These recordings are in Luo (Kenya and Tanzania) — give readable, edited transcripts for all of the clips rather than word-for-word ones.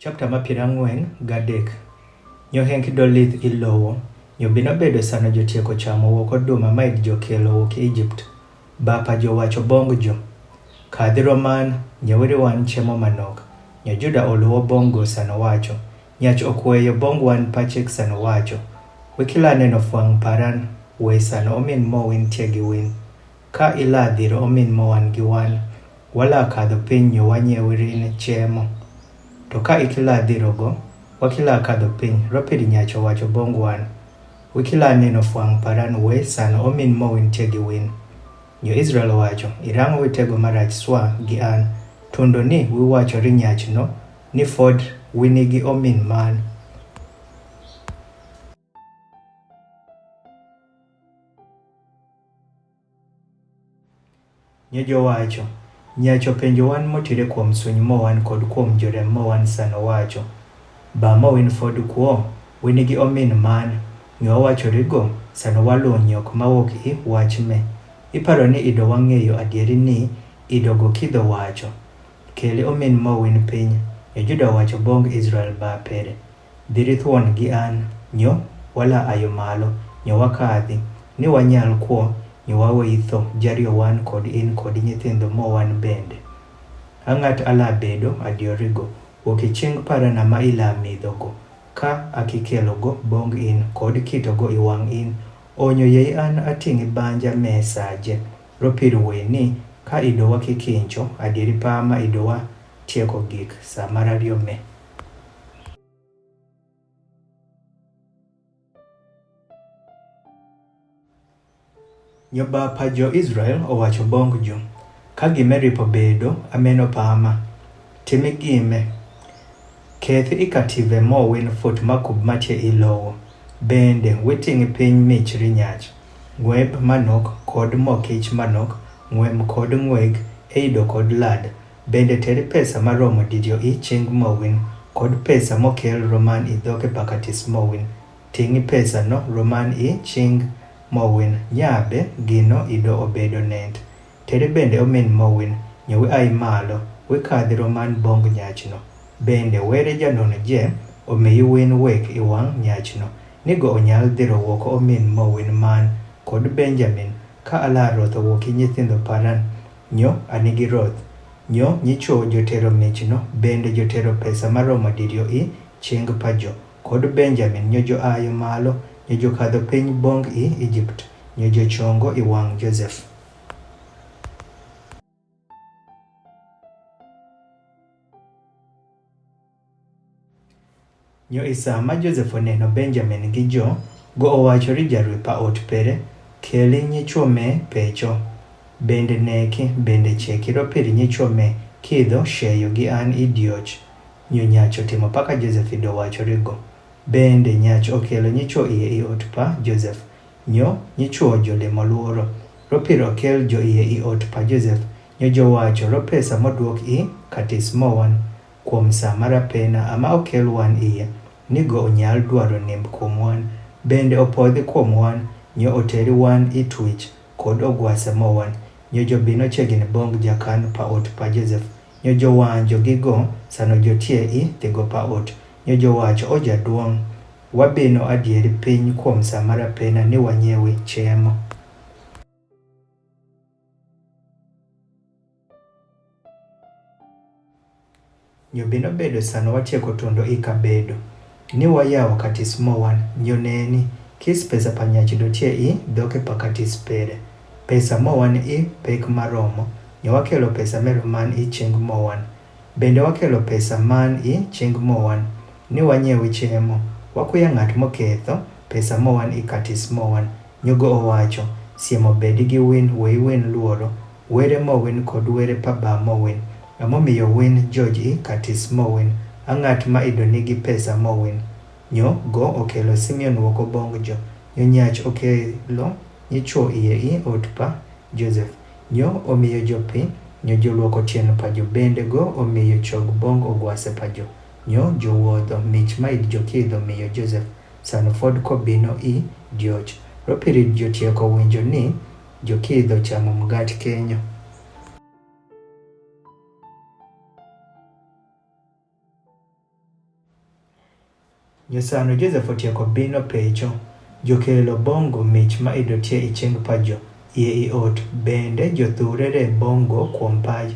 Chapter ma piero ang'wen gadek. Nyohenk dolith ilowo. Nyobino bedo sano jotieko chamo wuok oduma maid jokelo wuok Egypt. Bapa jowacho bong jo. Kadhi roman nyawiri wan chemo manok. Nyajuda oluwo bongo sano wacho. Nyach okweyo bong wan pachik sano wacho. Wikila neno fuang paran. We sano omin mo win tiegi win. Ka iladhiro omin mo wan gi wan. Wala kadho piny nyo wanyewirin chemo. To ka ikiladhiro go, wakila kadho piny, ropiri nyacho wacho bong wan. Wikila neno fuang paran we sano omin mo win tiegi win. Nyo Israel wacho, irango witego marach swa gi an. Tundo ni wiwacho ri nyach no, ni fod winigi omin man. Nyo jo wacho, nyacho penjo wan motire kuom suny mo wan kod kuom jorem mo wan sano wacho. Ba mo win fod kuo, winigi omin man. Nyo wacho rigo, sano waluo nyok mawok i wach me. Iparo ni ido wang'eyo adieri ni ido go kidho wacho. Keli omin mo win piny. Juda wacho bong Israel ba pere. Dhiri thuon gi an. Nyo wala ayo malo. Nyo wakadhi. Ni wanyal kuo. Nyo wawe itho. Jario wan kod in kod nyithindo mo wan bende. Ang'at ala bedo adiorigo. Wokiching parana ma ila midho go. Ka akikelo go bong in kod kito go iwang in. Onyo yei an atingi banja me saje. Ropiru we ni ka idowa kikincho adieri pa ma idowa tieko gik sa marario me. Nyobapa jo Israel owacho bong jo. Ka gime ripo bedo ameno pama. Timi gime. Kethi ikative mo win foot makub matie ilowo. Bende witing piny michri nyach. Ng'web manok kod mo kich manok. Ng'wem kod ng'weg eido kod lad. Bende teri pesa maromo didio i ching mowin. Kod pesa mokel roman i dhoke pakatis mowin. Tingi pesa no roman i ching mowin. Nyabe gino ido obedo nent. Teri bende omin mowin. Nyowe ai malo. Wikadhi roman bong nyachno. Bende were janono je omiyi win wek iwang nyachno. Nigo onyal dhiro woko omin mowin man kod Benjamin. Ka ala roth woki nyithindo paran. Nyo anigi roth. Nyo nyicho jotero michno. Bende jotero pesa maromo dirio i ching pajo. Kod Benjamin nyo jo ayo malo. Nyo jo kadho piny bong i Egypt. Nyo jo chongo i wang Joseph. Nyo isa ma Joseph oneno Benjamin gi jo, go owacho ri jarwe pa ot pere, keli nyicho me pecho. Bende neki, bende cheki ropiri nyicho me, kidho sheyo gi an idioch. Nyo nyacho timo paka Joseph ido wacho rigo. Bende nyacho okelo nyicho iye i ot pa Joseph. Nyo nyicho jolemo luoro. Ropiro okel jo iye i ot pa Joseph. Nyo jo wacho ropesa moduok i katis mo wan. Kuom sa marapena ama okel wan iye. Nigo onyal dwaro nimb kuom wan. Bende opodhi kuom wan. Nyo oteri wan i twich kod ogwase mo wan. Nyo jo bino chegini bong jakan pa ot pa Joseph. Nyo jo wanjo gigo sano jotie i thigo pa ot. Nyo jo wacho ojaduong'. Wabino adieri piny kuom sa marapena ni wanyewi chemo. Nyo bino bedo sano watieko tundo ika bedo. Ni wayawo katis mo wan. Nyo neni. Kis pesa pa nyach dotie i dhoke pa katis pere. Pesa mo wan i pek maromo. Nyo wakelo pesa mero man i ching mo wan. Bende wakelo pesa man i ching mo wan. Ni wanyewi chemo. Wakuya ng'at moketho pesa mo wan i katis mo wan. Nyogo owacho. Siemo bedi gi win wei win luoro. Were mo win kod were pa ba mo win. Amomiyo win George i katis mo win. Ang'at ma ido nigi pesa mo win. Nyo go okelo Simeon woko bong jo. Nyo nyach okelo nyicho iye i ot pa Joseph. Nyo omiyo jopi. Nyo joluoko tien pa jo. Bende go omiyo chog bong ogwase pa jo. Nyo jo wuodho mich ma id jo kidho miyo Joseph. Sano fod ko bino i dioch. Ropirid jo tieko winjo ni jo kidho chamo mgat kenyo. Nyosano Joseph otieko bino pecho. Jokelo bongo mich ma idotie iching pajo. Iye iot bende jothurere bongo kuom paj.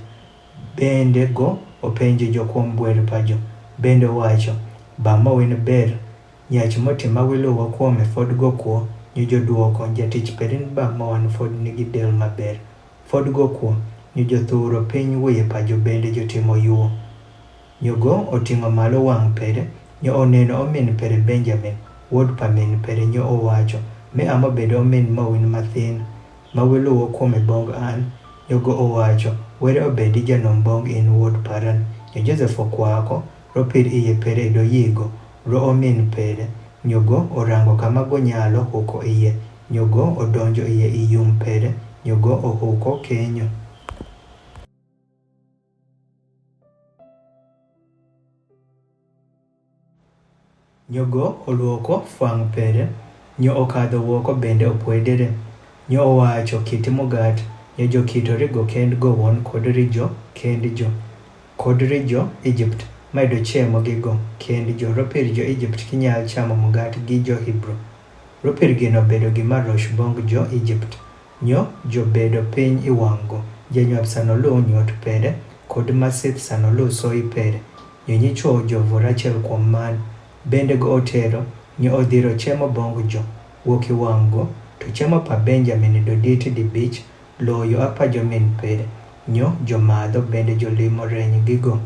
Bende go openjo jokuom bwer pajo. Bende wacho bama win ber. Nyach motima wiluwo kuome fod go kuo. Nyojo duoko jatich perin bama wan fod nigi del maber. Fod go kuo. Nyojo thuro piny wiye pajo bende jotimo yuo. Nyogo oting'o malo wang' pere. Nyo oneno omin pere Benjamin. Wuod pamin pere nyo owacho. Me amo bedo omin mawin mathin. Mawiluwo kuome bong an. Nyogo owacho. Were obedi janom bong in wuod paran. Nyo Joseph okwako. Ropir iye pere do yigo. Ro omin pere. Nyogo orango kama gonyalo huko iye. Nyogo odonjo iye iyum pere. Nyogo ohuko kenyo. Nyogo oluoko fwang' pere. Nyo okadho wuoko bende opwedere. Nyo owacho kiti mogat. Nyo jo kitorigo kend go won kod rijo kend jo. Kod rijo Egypt. Maido chemo gigo kend jo ropir jo Egypt kinyal chamo mogat gi jo Hebrew. Ropir gino bedo gima rosh bong jo Egypt. Nyo jo bedo piny iwango. Janyuap sanolu nyuot pere. Kod masith sanolu soi pere. Nyo nyicho jo vorachel kuom man. Bende go otero. Nyo odhiro chemo bong jo. Woki wango. To chemo pa Benjamin do diti di bich. Loyo apa jo min pere. Nyo jo madho bende jo limo reny gigo.